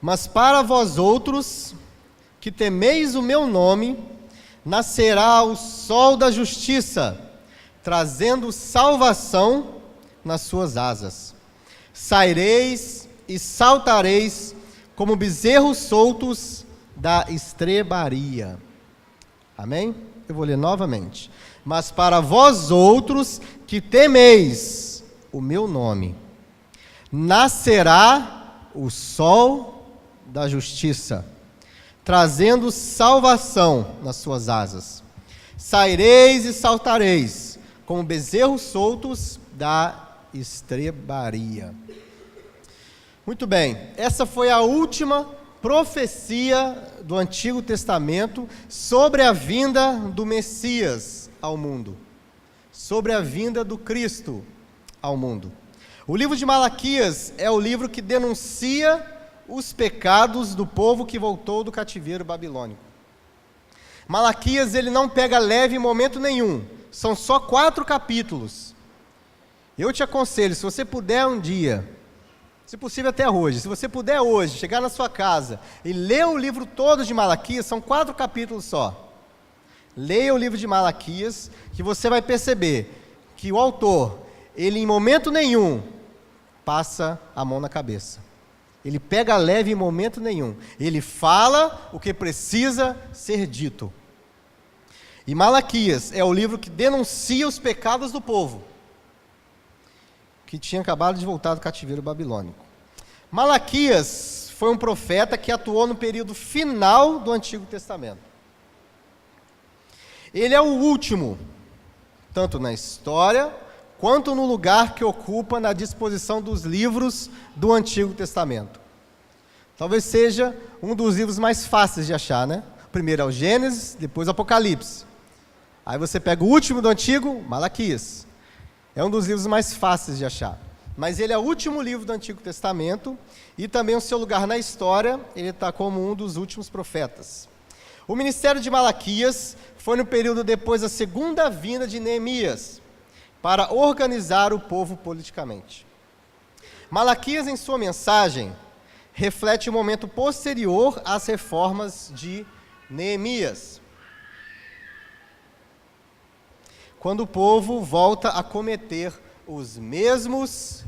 Mas para vós outros, que temeis o meu nome, nascerá o sol da justiça, trazendo salvação nas suas asas. Saireis e saltareis como bezerros soltos da estrebaria. Amém? Eu vou ler novamente. Mas para vós outros que temeis o meu nome, nascerá o sol da justiça, trazendo salvação nas suas asas. Saireis e saltareis como bezerros soltos da estrebaria. Muito bem, essa foi a última profecia do Antigo Testamento sobre a vinda do Messias ao mundo, sobre a vinda do Cristo ao mundo. O livro de Malaquias é o livro que denuncia os pecados do povo que voltou do cativeiro babilônico. Malaquias, ele não pega leve em momento nenhum, são só 4 capítulos. Eu te aconselho, se você puder um dia, se possível até hoje, se você puder hoje, chegar na sua casa e ler o livro todo de Malaquias, são 4 capítulos só. Leia o livro de Malaquias, que você vai perceber que o autor, ele em momento nenhum, passa a mão na cabeça. Ele pega leve em momento nenhum. Ele fala o que precisa ser dito. E Malaquias é o livro que denuncia os pecados do povo, que tinha acabado de voltar do cativeiro babilônico. Malaquias foi um profeta que atuou no período final do Antigo Testamento. Ele é o último, tanto na história, quanto no lugar que ocupa na disposição dos livros do Antigo Testamento. Talvez seja um dos livros mais fáceis de achar, né? Primeiro é o Gênesis, depois o Apocalipse. Aí você pega o último do Antigo, Malaquias. É um dos livros mais fáceis de achar. Mas ele é o último livro do Antigo Testamento e também o seu lugar na história, ele está como um dos últimos profetas. O ministério de Malaquias foi no período depois da segunda vinda de Neemias, para organizar o povo politicamente. Malaquias, em sua mensagem, reflete o momento posterior às reformas de Neemias, quando o povo volta a cometer os mesmos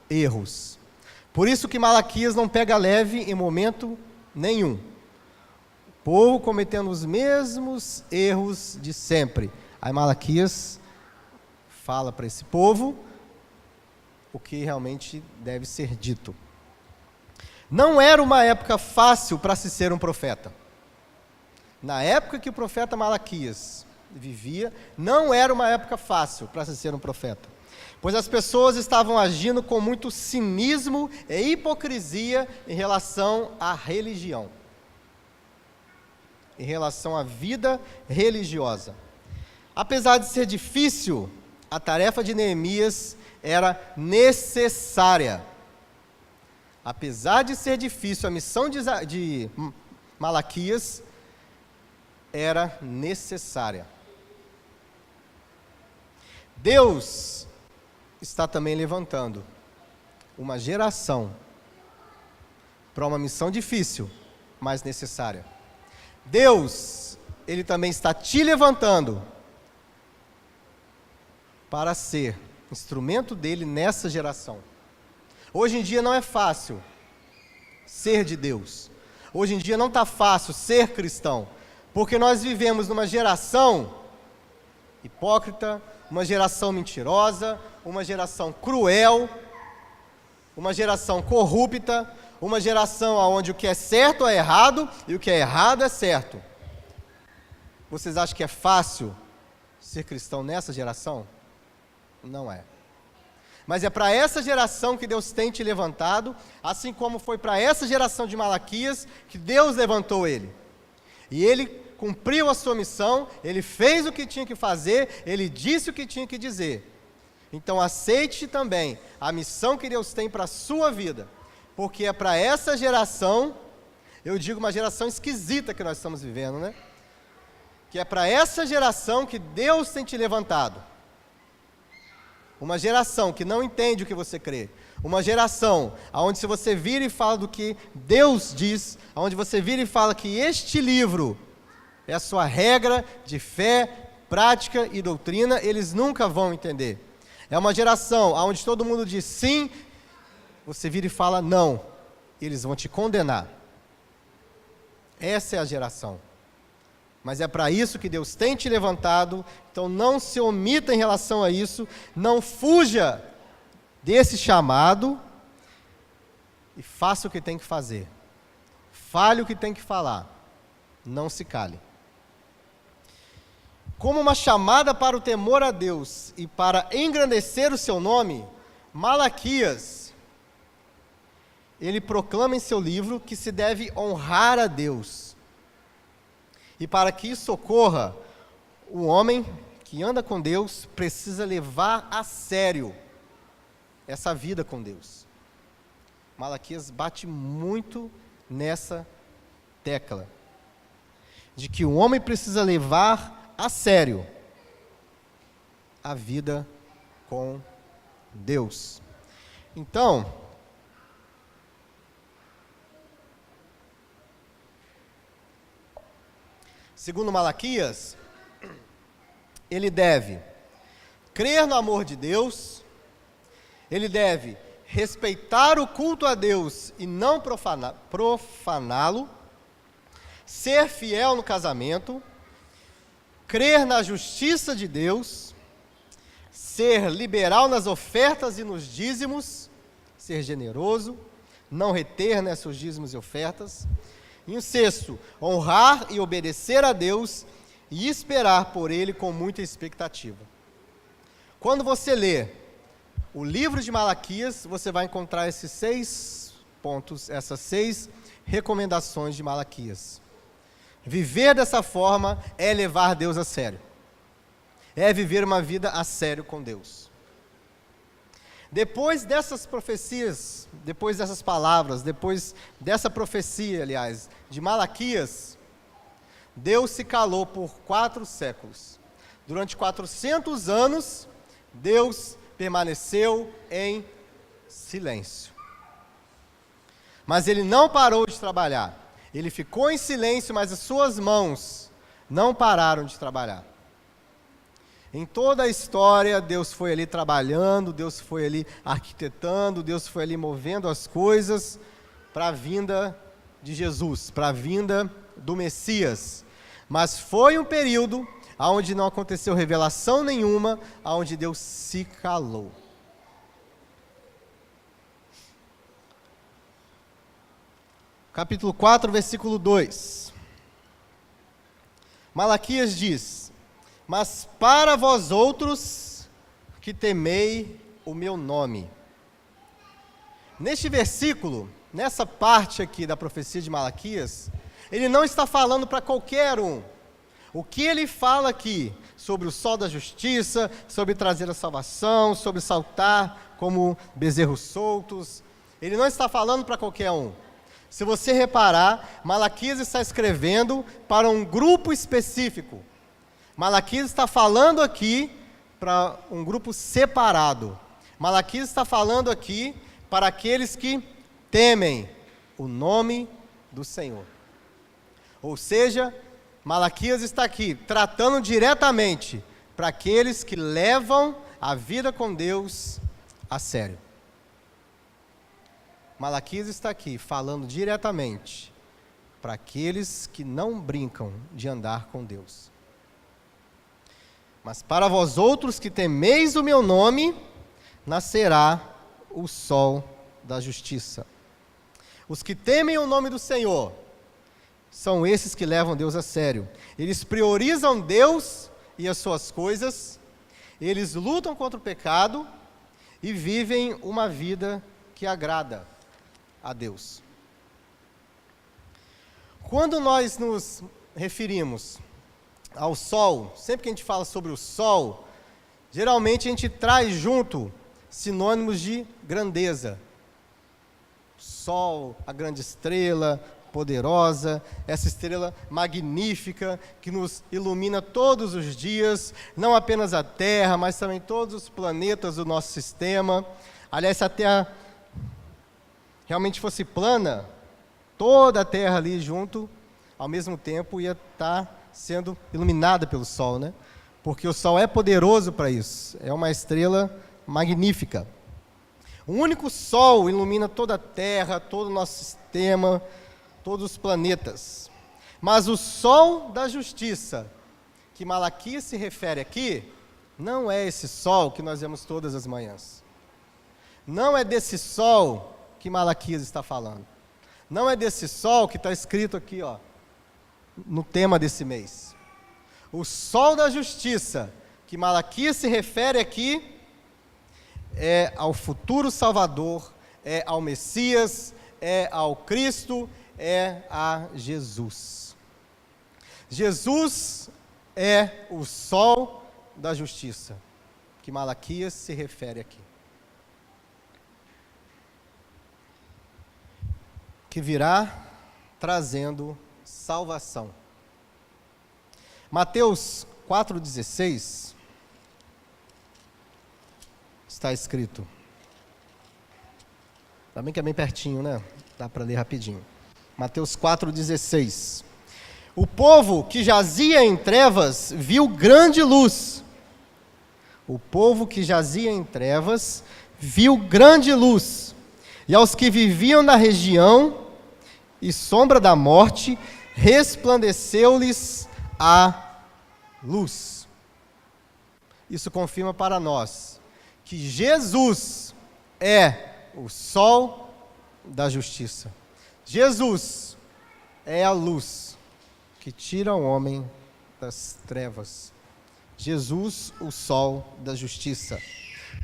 erros. Por isso que Malaquias não pega leve em momento nenhum. O povo cometendo os mesmos erros de sempre. Aí Malaquias fala para esse povo o que realmente deve ser dito. Não era uma época fácil para se ser um profeta. Na época que o profeta Malaquias vivia, não era uma época fácil para se ser um profeta, pois as pessoas estavam agindo com muito cinismo e hipocrisia em relação à religião, em relação à vida religiosa. Apesar de ser difícil, a tarefa de Neemias era necessária. Apesar de ser difícil, a missão de Malaquias era necessária. Deus está também levantando uma geração para uma missão difícil, mas necessária. Deus, Ele também está te levantando para ser instrumento dele nessa geração. Hoje em dia não é fácil ser de Deus. Hoje em dia não está fácil ser cristão, porque nós vivemos numa geração hipócrita, uma geração mentirosa, uma geração cruel, uma geração corrupta, uma geração onde o que é certo é errado e o que é errado é certo. Vocês acham que é fácil ser cristão nessa geração? Não é. Mas é para essa geração que Deus tem te levantado, assim como foi para essa geração de Malaquias que Deus levantou ele. E ele cumpriu a sua missão, ele fez o que tinha que fazer, ele disse o que tinha que dizer. Então aceite também a missão que Deus tem para a sua vida, porque é para essa geração, eu digo uma geração esquisita que nós estamos vivendo, né? que é para essa geração que Deus tem te levantado. Uma geração que não entende o que você crê. Uma geração onde se você vira e fala do que Deus diz, onde você vira e fala que este livro é a sua regra de fé, prática e doutrina, eles nunca vão entender. É uma geração onde todo mundo diz sim, você vira e fala não, eles vão te condenar. Essa é a geração. Mas é para isso que Deus tem te levantado, então não se omita em relação a isso, não fuja desse chamado e faça o que tem que fazer. Fale o que tem que falar, não se cale. Como uma chamada para o temor a Deus e para engrandecer o seu nome, Malaquias, ele proclama em seu livro que se deve honrar a Deus. E para que isso ocorra, o homem que anda com Deus precisa levar a sério essa vida com Deus. Malaquias bate muito nessa tecla, de que o homem precisa levar a sério a vida com Deus. Então, segundo Malaquias, ele deve crer no amor de Deus, ele deve respeitar o culto a Deus e não profaná-lo, ser fiel no casamento, crer na justiça de Deus, ser liberal nas ofertas e nos dízimos, ser generoso, não reter seus dízimos e ofertas. E o sexto, honrar e obedecer a Deus e esperar por Ele com muita expectativa. Quando você lê o livro de Malaquias, você vai encontrar esses 6 pontos, essas 6 recomendações de Malaquias. Viver dessa forma é levar Deus a sério. É viver uma vida a sério com Deus. Depois dessas profecias, depois dessas palavras, depois dessa profecia, aliás, de Malaquias, Deus se calou por 4 séculos. Durante 400 anos, Deus permaneceu em silêncio. Mas Ele não parou de trabalhar. Ele ficou em silêncio, mas as suas mãos não pararam de trabalhar. Em toda a história, Deus foi ali trabalhando, Deus foi ali arquitetando, Deus foi ali movendo as coisas para a vinda de Jesus, para a vinda do Messias. Mas foi um período onde não aconteceu revelação nenhuma, onde Deus se calou. Capítulo 4, versículo 2. Malaquias diz: mas para vós outros que temei o meu nome. Neste versículo, nessa parte aqui da profecia de Malaquias, ele não está falando para qualquer um. O que ele fala aqui sobre o sol da justiça, sobre trazer a salvação, sobre saltar como bezerros soltos, ele não está falando para qualquer um. Se você reparar, Malaquias está escrevendo para um grupo específico. Malaquias está falando aqui para um grupo separado. Malaquias está falando aqui para aqueles que temem o nome do Senhor. Ou seja, Malaquias está aqui tratando diretamente para aqueles que levam a vida com Deus a sério. Malaquias está aqui falando diretamente para aqueles que não brincam de andar com Deus. Mas para vós outros que temeis o meu nome, nascerá o sol da justiça. Os que temem o nome do Senhor são esses que levam Deus a sério. Eles priorizam Deus e as suas coisas, eles lutam contra o pecado e vivem uma vida que agrada a Deus. Quando nós nos referimos ao sol, sempre que a gente fala sobre o sol, geralmente a gente traz junto sinônimos de grandeza. Sol, a grande estrela, poderosa, essa estrela magnífica que nos ilumina todos os dias, não apenas a Terra, mas também todos os planetas do nosso sistema. Aliás, se a Terra realmente fosse plana, toda a Terra ali junto, ao mesmo tempo, ia estar sendo iluminada pelo Sol, né? Porque o Sol é poderoso para isso, é uma estrela magnífica. O único Sol ilumina toda a Terra, todo o nosso sistema, todos os planetas. Mas o Sol da justiça, que Malaquias se refere aqui, não é esse Sol que nós vemos todas as manhãs. Não é desse Sol que Malaquias está falando. Não é desse Sol que está escrito aqui, ó, no tema desse mês. O Sol da justiça, que Malaquias se refere aqui, é ao futuro Salvador, é ao Messias, é ao Cristo, é a Jesus. Jesus é o Sol da justiça, que Malaquias se refere aqui. Que virá trazendo salvação. Mateus 4,16 está escrito. Também que é bem pertinho, né? Dá para ler rapidinho. Mateus 4,16. O povo que jazia em trevas viu grande luz. O povo que jazia em trevas viu grande luz. E aos que viviam na região e sombra da morte, resplandeceu-lhes a luz. Isso confirma para nós que Jesus é o Sol da justiça. Jesus é a luz que tira o homem das trevas. Jesus, o Sol da justiça.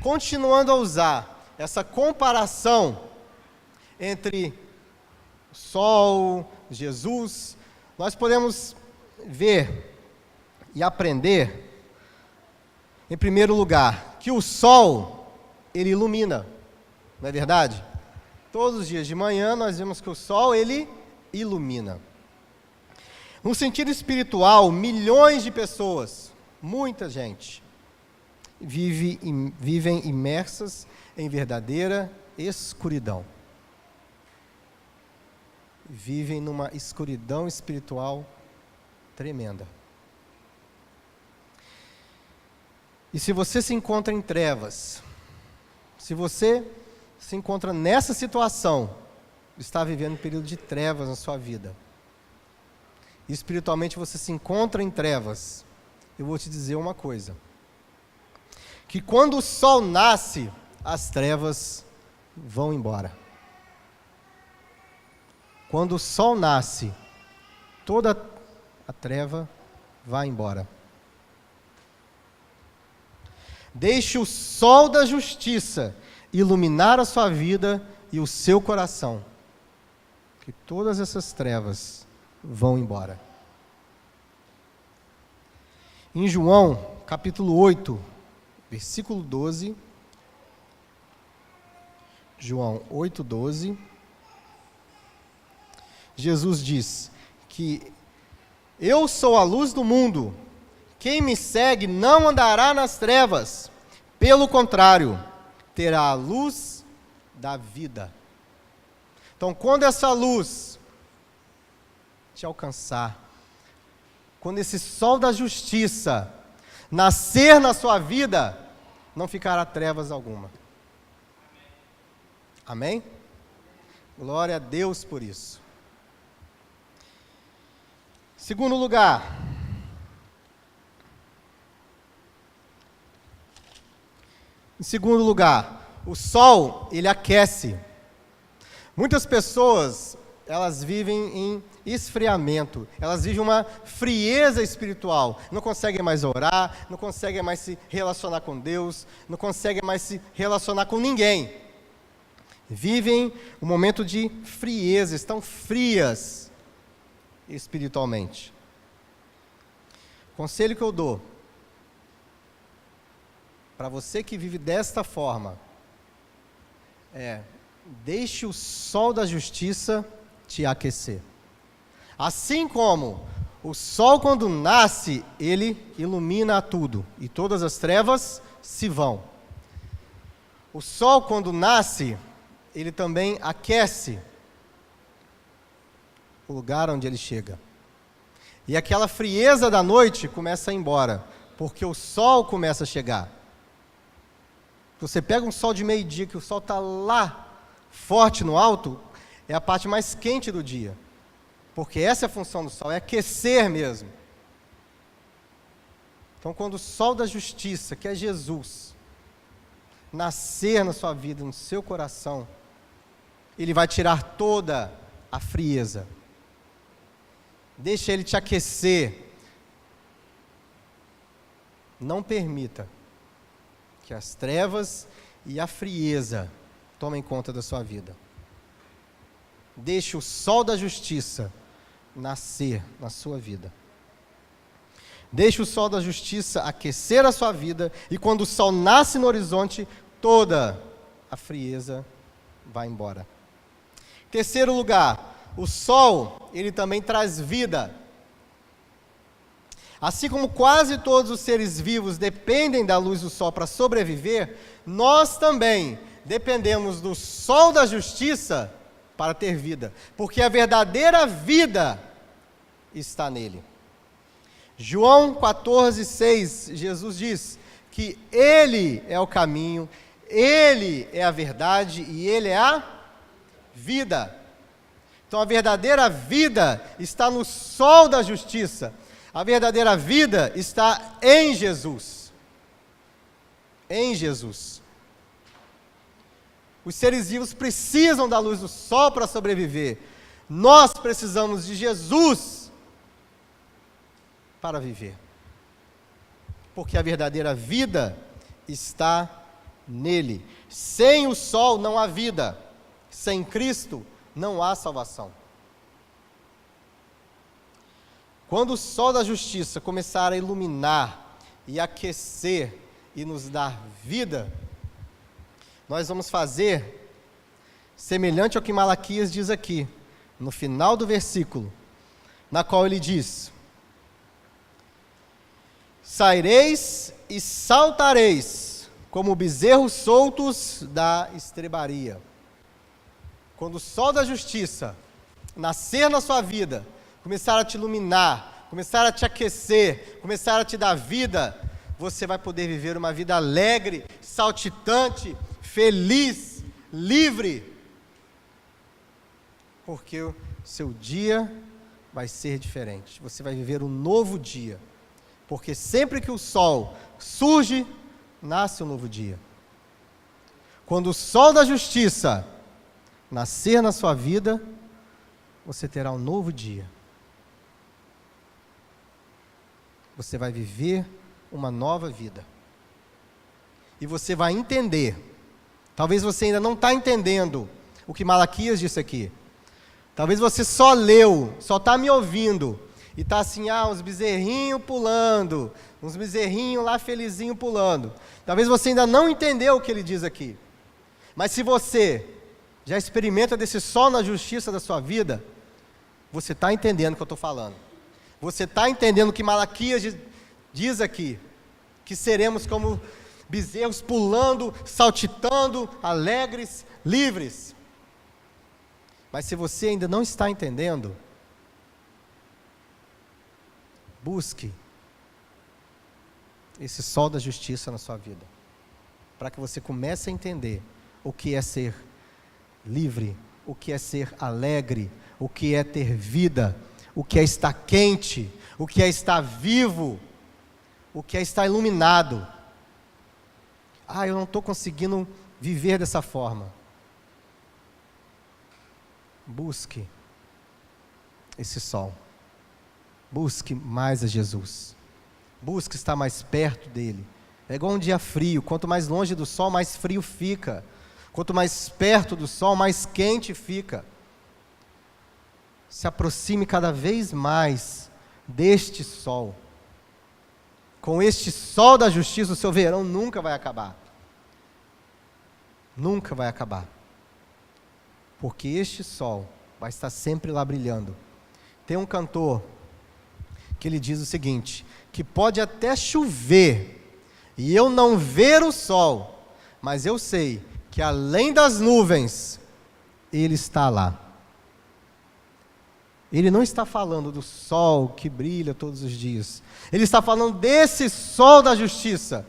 Continuando a usar essa comparação entre o Sol, Jesus, nós podemos ver e aprender, em primeiro lugar, que o Sol, ele ilumina, não é verdade? Todos os dias de manhã nós vemos que o Sol, ele ilumina. No sentido espiritual, milhões de pessoas, muita gente, vivem imersas em verdadeira escuridão. Vivem numa escuridão espiritual tremenda. E se você se encontra em trevas, se você se encontra nessa situação, está vivendo um período de trevas na sua vida, e espiritualmente você se encontra em trevas, eu vou te dizer uma coisa, que quando o sol nasce, as trevas vão embora. Quando o sol nasce, toda a treva vai embora. Deixe o sol da justiça iluminar a sua vida e o seu coração, que todas essas trevas vão embora. Em João, capítulo 8, versículo 12, João 8, 12, Jesus diz que eu sou a luz do mundo, quem me segue não andará nas trevas, pelo contrário, terá a luz da vida. Então, quando essa luz te alcançar, quando esse sol da justiça nascer na sua vida, não ficará trevas alguma. Amém? Glória a Deus por isso. Segundo lugar, em segundo lugar, o sol, ele aquece. Muitas pessoas, elas vivem em esfriamento, elas vivem uma frieza espiritual, não conseguem mais orar, não conseguem mais se relacionar com Deus, não conseguem mais se relacionar com ninguém. Vivem um momento de frieza, estão frias espiritualmente. Conselho que eu dou para você que vive desta forma é: deixe o sol da justiça te aquecer. Assim como o sol, quando nasce, ele ilumina tudo, e todas as trevas se vão. O sol, quando nasce, ele também aquece o lugar onde ele chega. E aquela frieza da noite começa a ir embora, porque o sol começa a chegar. Você pega um sol de meio-dia, que o sol está lá, forte no alto, é a parte mais quente do dia. Porque essa é a função do sol, é aquecer mesmo. Então, quando o sol da justiça, que é Jesus, nascer na sua vida, no seu coração, ele vai tirar toda a frieza. Deixa ele te aquecer. Não permita que as trevas e a frieza tomem conta da sua vida. Deixe o sol da justiça nascer na sua vida. Deixe o sol da justiça aquecer a sua vida, e quando o sol nasce no horizonte, toda a frieza vai embora. Terceiro lugar, o sol, ele também traz vida. Assim como quase todos os seres vivos dependem da luz do sol para sobreviver, nós também dependemos do sol da justiça para ter vida, porque a verdadeira vida está nele. João 14:6, Jesus diz que Ele é o caminho, Ele é a verdade e Ele é a vida. Então a verdadeira vida está no sol da justiça, a verdadeira vida está em Jesus. Em Jesus. Os seres vivos precisam da luz do sol para sobreviver. Nós precisamos de Jesus para viver. Porque a verdadeira vida está nele. Sem o sol não há vida. Sem Cristo não há salvação. Quando o sol da justiça começar a iluminar e aquecer e nos dar vida, nós vamos fazer semelhante ao que Malaquias diz aqui, no final do versículo, na qual ele diz: saireis e saltareis, como bezerros soltos da estrebaria. Quando o sol da justiça nascer na sua vida, começar a te iluminar, começar a te aquecer, começar a te dar vida, você vai poder viver uma vida alegre, saltitante, feliz, livre, porque o seu dia vai ser diferente. Você vai viver um novo dia, porque sempre que o sol surge, nasce um novo dia. Quando o sol da justiça nascer na sua vida, você terá um novo dia. Você vai viver uma nova vida. E você vai entender. Talvez você ainda não está entendendo o que Malaquias disse aqui. Talvez você só leu, só está me ouvindo, e está assim, uns bezerrinhos pulando, uns bezerrinhos lá felizinho pulando. Talvez você ainda não entendeu o que ele diz aqui. Mas se você já experimenta desse sol na justiça da sua vida, você está entendendo o que eu estou falando. Você está entendendo o que Malaquias diz aqui, que seremos como bezerros pulando, saltitando, alegres, livres. Mas se você ainda não está entendendo, busque esse sol da justiça na sua vida, para que você comece a entender o que é ser livre, o que é ser alegre, o que é ter vida, o que é estar quente, o que é estar vivo, o que é estar iluminado. Eu não estou conseguindo viver dessa forma. Busque esse sol. Busque mais a Jesus. Busque estar mais perto dele. É igual um dia frio. Quanto mais longe do sol, mais frio fica. Quanto mais perto do sol, mais quente fica. Se aproxime cada vez mais deste sol. Com este sol da justiça, o seu verão nunca vai acabar. Nunca vai acabar. Porque este sol vai estar sempre lá brilhando. Tem um cantor que ele diz o seguinte, que pode até chover e eu não ver o sol, mas eu sei que além das nuvens, ele está lá. Ele não está falando do sol que brilha todos os dias. Ele está falando desse sol da justiça,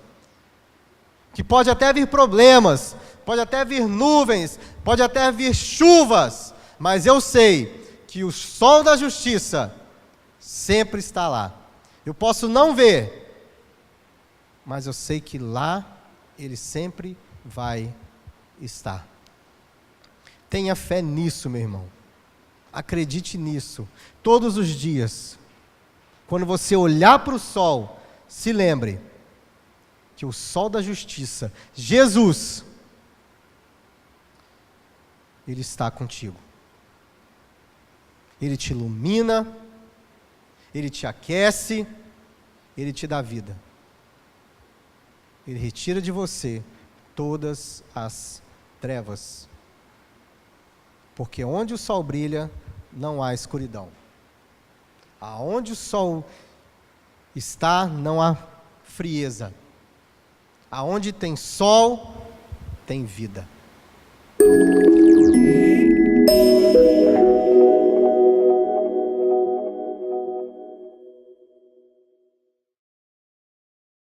que pode até vir problemas, pode até vir nuvens, pode até vir chuvas, mas eu sei que o sol da justiça sempre está lá. Eu posso não ver, mas eu sei que lá ele sempre vai estar. Tenha fé nisso, meu irmão. Acredite nisso. Todos os dias, quando você olhar para o sol, se lembre que o sol da justiça, Jesus, ele está contigo. Ele te ilumina, ele te aquece, ele te dá vida. Ele retira de você todas as trevas. Porque onde o sol brilha, não há escuridão. Aonde o sol está, não há frieza. Aonde tem sol, tem vida.